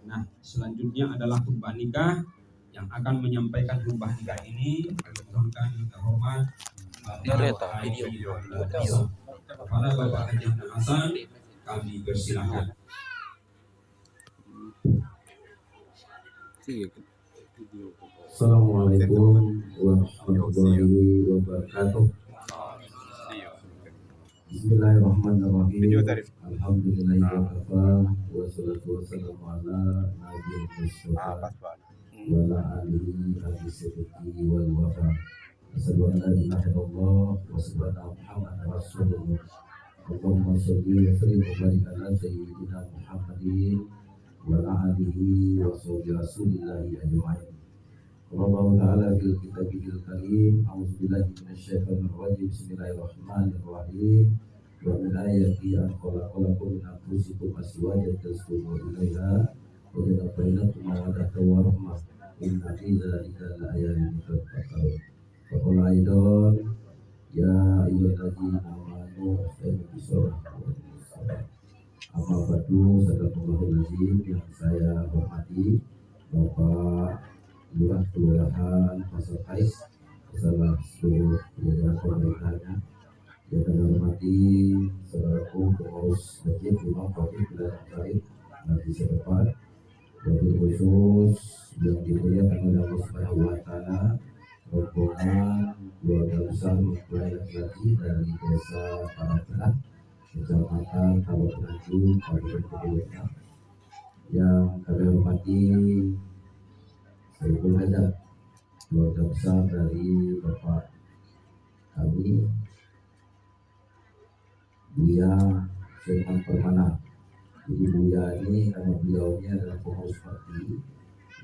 Nah, selanjutnya adalah khutbah nikah. Yang akan menyampaikan khutbah nikah ini rekan yang terhormat Bapak Haji Abdul Hasan. Kepada Bapak Haji Abdul Hasan, kami persilahkan. Assalamualaikum warahmatullahi wabarakatuh. Bismillahirrahmanirrahim. Alhamdulillahi wa kafa wa salatu wassalamu ala nabiyil mustafa wa ala alihi hadisatihi wal wafa. Asyhadu an la ilaha illallah wa asyhadu anna Muhammadar Rasulullah. Allahumma shalli wa sallim wa barik ala sayyidina Muhammadin wa ala alihi wa sahbihi rasulillahi ajma'in. Allah Ta'ala fil kitabil karim. A'udzubillahi minasyaitonir rajim. Bismillahirrahmanirrahim. Wa min ayati an khalaqalakum min anfusikum azwajan taskunu ilaiha wa ja'ala bainakum mawaddatan wa rahmah. Inna fi dzalika laayatin liqaumin. Wa qala aidan ya ayyuhalladzina amanu istaghfiru amma ba'du. Sadaqallahul azim. Yang saya hormati Bapak Lurah Kelurahan Pasar Kais beserta seluruh jajaran pemerintahnya, yang kami hormati saudaraku pengurus masjid Imam Taufik dan Syarif nanti sedepan, wabil khusus yang dimuliakan oleh Allah Subhanahu wa Ta'ala, rombongan keluarga besar mempelai laki-laki dari desa Parapena, kecamatan Kabupaten Kabupaten Kediri, yang kami hormati Sayyidul Hajat, keluarga besar dari Bapak kami Buya Sultan Permana. Jadi Buya ini karena beliau ini adalah pengurus parti,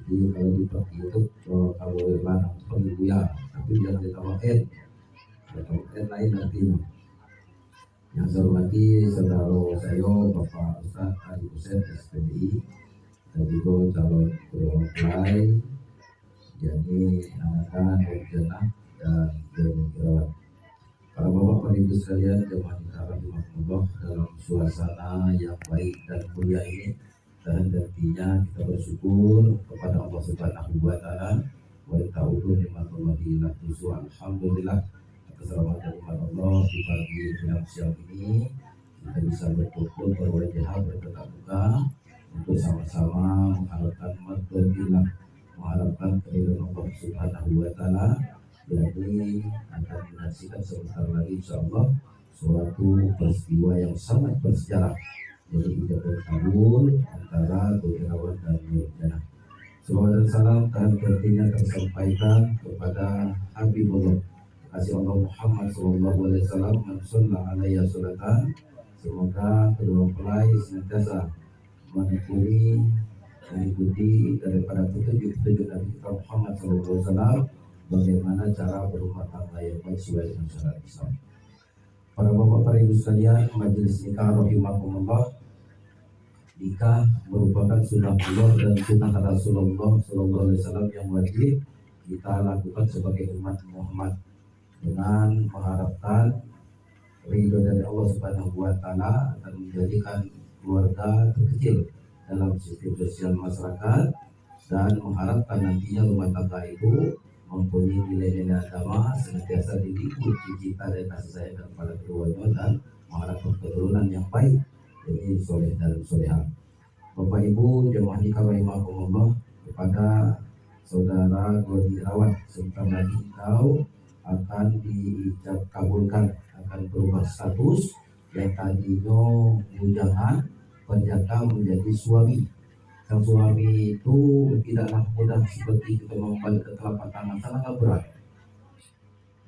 jadi kalau di parti itu kalau Irlanda panggil Buya, tapi jangan ditambah N lain nantinya. Yang saya hormati saudara saya Bapak Ustaz Haji Hussein SPDI dan juga calon perwakilan, jadi anak-anak Urjana dan Dewan. Para bapak para ibu sekalian, jemaah rahimahullah, dalam suasana yang baik dan mulia ini, dan tentunya kita bersyukur kepada Allah Subhanahu wa Ta'ala. Wa ta'udu nikmatullahi la tuhsu. Alhamdulillah atas rahmat dari Allah di pagi yang siang ini kita bisa berkumpul berwajah bertetap muka untuk sama-sama mengharapkan martabat, mengharapkan keridhaan Allah Subhanahu wa Ta'ala. Jadi akan menyaksikan sebentar lagi insyaallah suatu peristiwa yang sangat bersejarah, jadi ijabah kabul antara Irawan dan Murjana. Salawat dan salam tentunya tersampaikan kepada Habibullah kasih Allah Muhammad sallallahu alaihi wasallam, man shalla alaihi salatan. Semoga kedua mempelai senantiasa mengikuti daripada petunjuk Nabi Muhammad SAW bagaimana cara berumah tangga yang baik sesuai dengan syariat Islam. Para bapak para ibu sekalian, majelis nikah rahimahumullah, nikah merupakan sunnah Allah dan sunnah Rasulullah SAW yang wajib kita lakukan sebagai umat Muhammad dengan mengharapkan ridho dari Allah Subhanahu wa Ta'ala akan menjadikan keluarga terkecil dalam sistem sosial masyarakat, dan mengharapkan nantinya rumah tangga itu mempunyai nilai-nilai agama, senantiasa didikut cita dan kasih sayang kepada keduanya, dan mengharapkan keturunan yang baik, jadi soleh dan solehah. Bapak Ibu jemaah nikah rahimahumullah, kepada saudara Godi Irawan, sebentar lagi engkau akan dikabulkan, akan berubah status yang tadinya bujangan penjaka menjadi suami. Sang suami itu tidaklah mudah seperti kita membalik ke telapak tangan, sangat berat.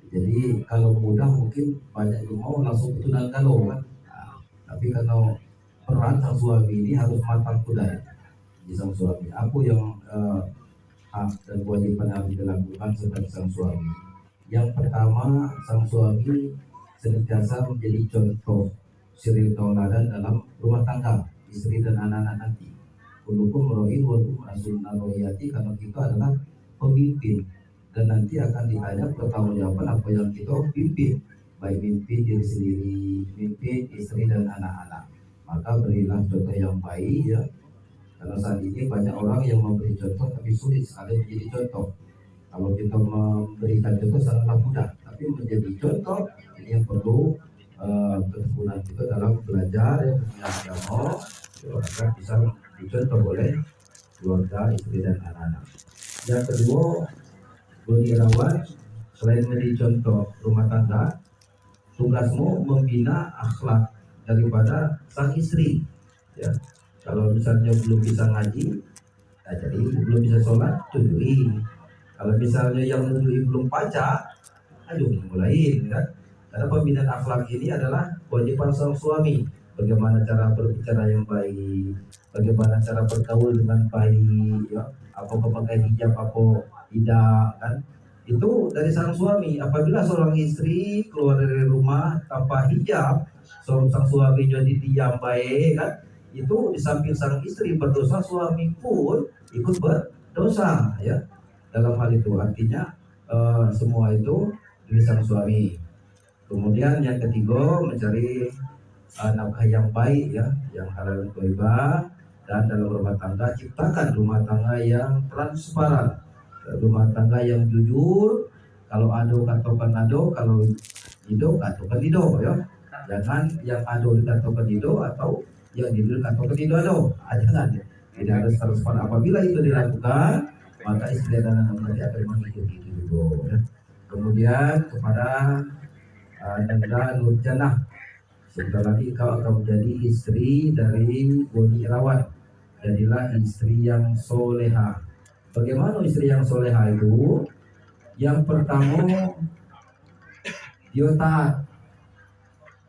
Jadi kalau mudah mungkin banyak yang mau langsung tunang galau kan. Tapi kalau berat, sang suami ini harus matang kuda. Jadi sang suami, apa yang hak dan kewajiban harus dilakukan sebagai sang suami? Yang pertama, sang suami senantiasa menjadi contoh suri tauladan dalam rumah tangga istri dan anak-anak nanti. Kullukum ra'in wa kullukum mas'ulun 'an ra'iyati, karena kita adalah pemimpin dan nanti akan ditanya pertanggungjawaban apa yang kita pimpin, baik mimpin diri sendiri, mimpin istri dan anak-anak. Maka berilah contoh yang baik ya, Karena saat ini banyak orang yang memberi contoh tapi sulit sekali menjadi contoh. Kalau kita memberikan contoh sangatlah mudah, tapi menjadi contoh ini yang perlu ketekunan kita dalam belajar yang agama agar bisa dicontoh oleh keluarga, istri dan anak-anak. Yang kedua, bagi rawat selain menjadi contoh rumah tangga, tugasmu membina akhlak daripada sang istri. Ya, kalau misalnya belum bisa ngaji, jadi belum bisa sholat, tunjukin. Kalau misalnya yang menunjukkan belum baca, ayo mulai, kan? Karena pembinaan akhlak ini adalah kewajiban sang suami. Bagaimana cara berbicara yang baik, bagaimana cara bergaul dengan baik, ya, apa pakai hijab, apa tidak, kan? Itu dari sang suami. Apabila seorang istri keluar dari rumah tanpa hijab, sang suami jadi diam baik, kan? Itu di samping sang istri berdosa, suami pun ikut berdosa, ya. Dalam hal itu artinya semua itu dari sang suami. Kemudian yang ketiga, mencari nafkah yang baik, ya, yang halal dan thayyibah. Dan dalam rumah tangga ciptakan rumah tangga yang transparan, rumah tangga yang jujur. Kalau ado katakan ado, kalau ido katakan ido, ya. Jangan yang ado dikatakan ido atau yang ido dikatakan ido ado. Jangan, tidak harus transparan. Apabila itu dilakukan, maka istri dan anak nanti akan mengikuti itu juga, ya. Kemudian kepada Nanda Nurjanah, sebentar lagi kau akan menjadi istri dari Boni Irawan. Jadilah istri yang soleha. Bagaimana istri yang soleha itu? Yang pertama, dia taat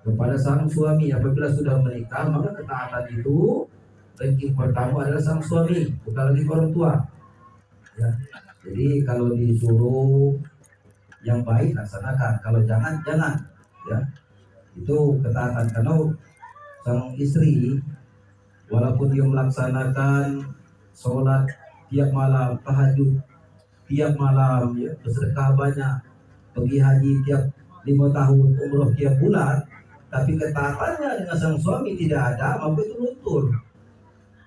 kepada sang suami. Apabila sudah menikah, maka ketaatan itu ranking pertama adalah sang suami, bukan lagi orang tua. Ya. Jadi kalau disuruh yang baik laksanakan, kalau jangan, ya. Itu ketaatan. Karena sang istri walaupun dia melaksanakan sholat tiap malam, tahajud tiap malam, ya, bersedekah banyak, pergi haji tiap 5 tahun, umroh tiap bulan, tapi ketaatannya dengan sang suami tidak ada, maka itu luntur,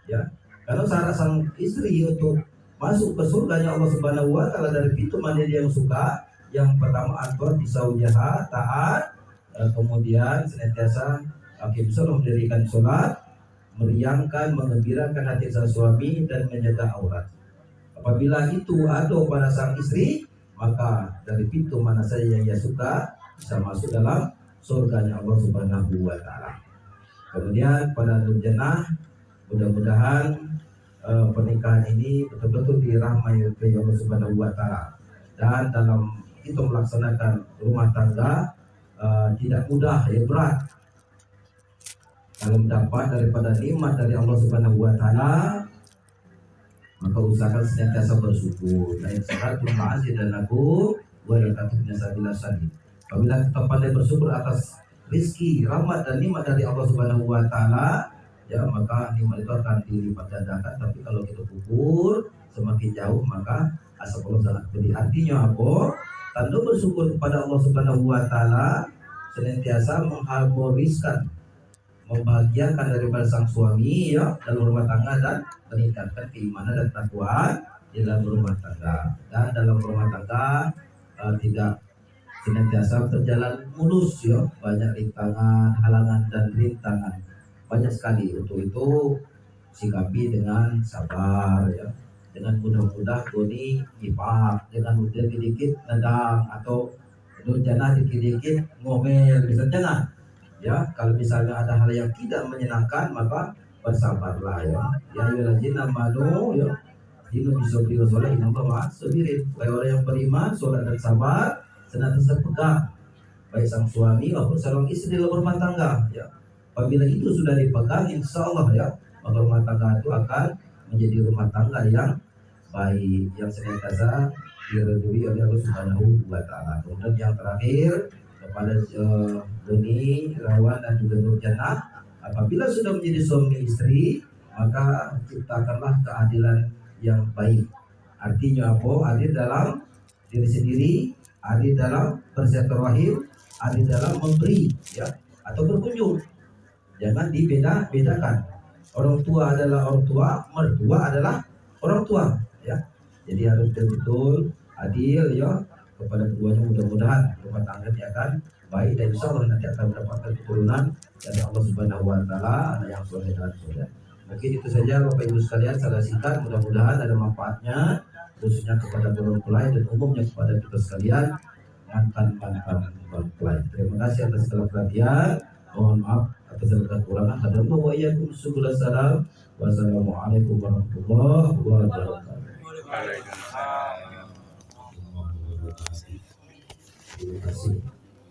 ya. Karena syarat sang istri untuk masuk ke surganya Allah Subhanahu wa Ta'ala dari pintu mana dia yang suka, yang pertama antor bisaujaha, taat, kemudian senantiasa bisa mendirikan sholat, meriangkan, mengembirakan hati sang suami dan menjaga aurat. Apabila itu ada pada sang istri, maka dari pintu mana saja yang ia suka bisa masuk dalam surganya Allah Subhanahu wa Ta'ala. Kemudian pada Nurjanah, mudah-mudahan pernikahan ini betul-betul dirahmati oleh Allah Subhanahu wa Ta'ala, dan dalam itu melaksanakan rumah tangga tidak mudah, ya, berat. Kalau mendapat daripada nikmat dari Allah Subhanahu wa Ta'ala, maka usahakan senantiasa bersyukur. Lain syaratun ma'azid dan aku wa lakatubnya sabila sadid. Apabila kita pandai bersyukur atas rizki, rahmat dan nikmat dari Allah Subhanahu wa Ta'ala, ya, maka nikmat itu akan dilipat gandakan. Tapi kalau kita kufur semakin jauh, maka asap Allah sangat pedih. Artinya apa? Tanda bersyukur kepada Allah Subhanahu wa Ta'ala senantiasa mengharmoniskan, membahagiakan daripada sang suami, ya, dalam rumah tangga, dan meningkatkan keimanan dan takwa di dalam rumah tangga. Dan dalam rumah tangga tidak senantiasa berjalan mulus, ya, banyak rintangan, halangan dan rintangan banyak sekali. Untuk itu sikapi dengan sabar, ya, dengan mudah-mudah Boni nyipak, dengan mudah dikit nedang, atau Nurjanah dikit-dikit ngomel, bisa jangan. Ya, kalau misalnya ada hal yang tidak menyenangkan, maka bersabarlah, ya. Ya ayyuhallazina amanu, ya, dinu bisobri wa sholat innallaha ma'as sabirin. Wahai orang yang beriman, sholat dan sabar senantiasa pegang, baik sang suami maupun sang istri dalam rumah tangga, ya. Apabila itu sudah dipegang, insya Allah, ya, maka rumah tangga itu akan menjadi rumah tangga yang baik, yang senantiasa diridhoi oleh Allah Subhanahu wa Ta'ala. Kemudian yang terakhir kepada Boni Irawan dan juga Nurjanah, apabila sudah menjadi suami istri, maka ciptakanlah keadilan yang baik. Artinya apa? Adil dalam diri sendiri, adil dalam bersilaturahim, adil dalam memberi, ya, atau berkunjung. Jangan dibeda-bedakan. Orang tua adalah orang tua, mertua adalah orang tua, ya. Jadi harus betul-betul adil ya kepada keduanya. Mudah-mudahan rumah tangganya akan baik dan insya Allah nanti akan mendapatkan keturunan dari Allah Subhanahu Wa Taala, anak yang soleh dan soleh. Mungkin itu saja Bapak Ibu sekalian, saya singkat. Mudah-mudahan ada manfaatnya khususnya kepada mempelai dan umumnya kepada kita sekalian mantan-mantan mempelai. Terima kasih atas segala perhatian. Mohon maaf atas segala kekurangan. Hadanallahu wa iyyakum subul salam. Wassalamualaikum warahmatullahi wabarakatuh. Terima kasih.